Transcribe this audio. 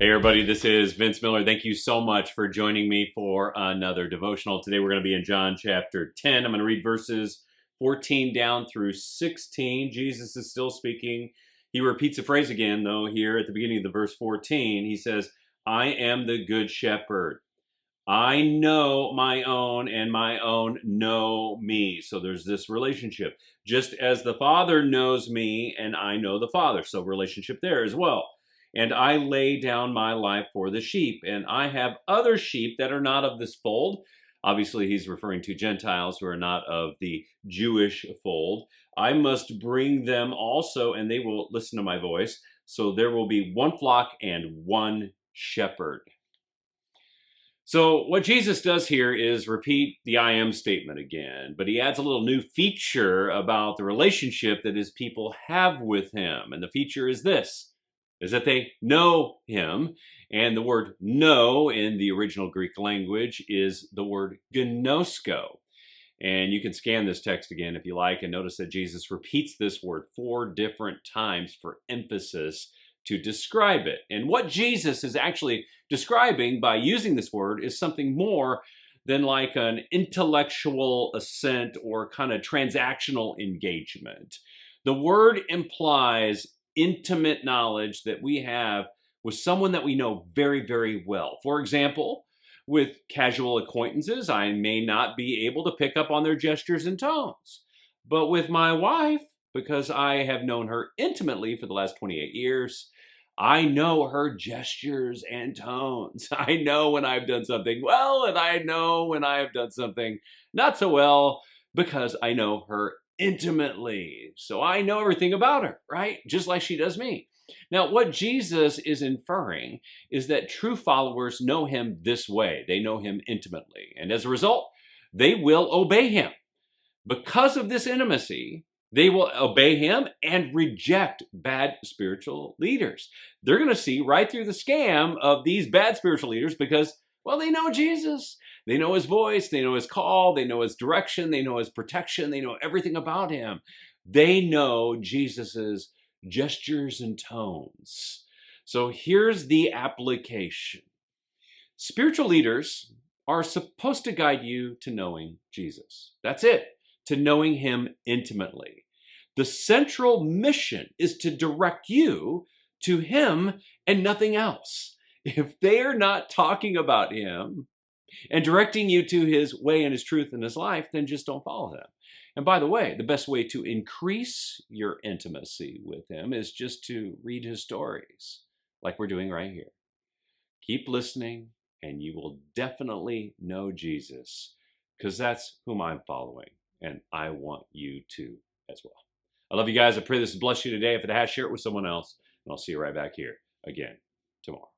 Hey everybody, this is Vince Miller. Thank you so much for joining me for another devotional. Today we're going to be in John chapter 10. I'm going to read verses 14 down through 16. Jesus is still speaking. He repeats a phrase again, though, here at the beginning of the verse 14. He says, I am the good shepherd. I know my own and my own know me. So there's this relationship. Just as the Father knows me and I know the Father. So relationship there as well. And I lay down my life for the sheep. And I have other sheep that are not of this fold. Obviously, he's referring to Gentiles who are not of the Jewish fold. I must bring them also, and they will listen to my voice. So there will be one flock and one shepherd. So what Jesus does here is repeat the I am statement again, but he adds a little new feature about the relationship that his people have with him. And the feature is this, is that they know him. And the word know in the original Greek language is the word ginosko. And you can scan this text again if you like and notice that Jesus repeats this word 4 different times for emphasis to describe it. And what Jesus is actually describing by using this word is something more than like an intellectual assent or kind of transactional engagement. The word implies intimate knowledge that we have with someone that we know very, very well. For example, with casual acquaintances, I may not be able to pick up on their gestures and tones. But with my wife, because I have known her intimately for the last 28 years, I know her gestures and tones. I know when I've done something well, and I know when I have done something not so well, because I know her intimately. So I know everything about her, right? Just like she does me. Now, what Jesus is inferring is that true followers know him this way. They know him intimately. And as a result, they will obey him. Because of this intimacy, they will obey him and reject bad spiritual leaders. They're going to see right through the scam of these bad spiritual leaders because, well, they know Jesus. They know his voice. They know his call. They know his direction. They know his protection. They know everything about him. They know Jesus's gestures and tones. So here's the application. Spiritual leaders are supposed to guide you to knowing Jesus. That's it, to knowing him intimately. The central mission is to direct you to him and nothing else. If they are not talking about him and directing you to his way and his truth and his life, then just don't follow them. And by the way, the best way to increase your intimacy with him is just to read his stories, like we're doing right here. Keep listening, and you will definitely know Jesus, because that's whom I'm following, and I want you to as well. I love you guys. I pray this has blessed you today. If it has, share it with someone else, and I'll see you right back here again tomorrow.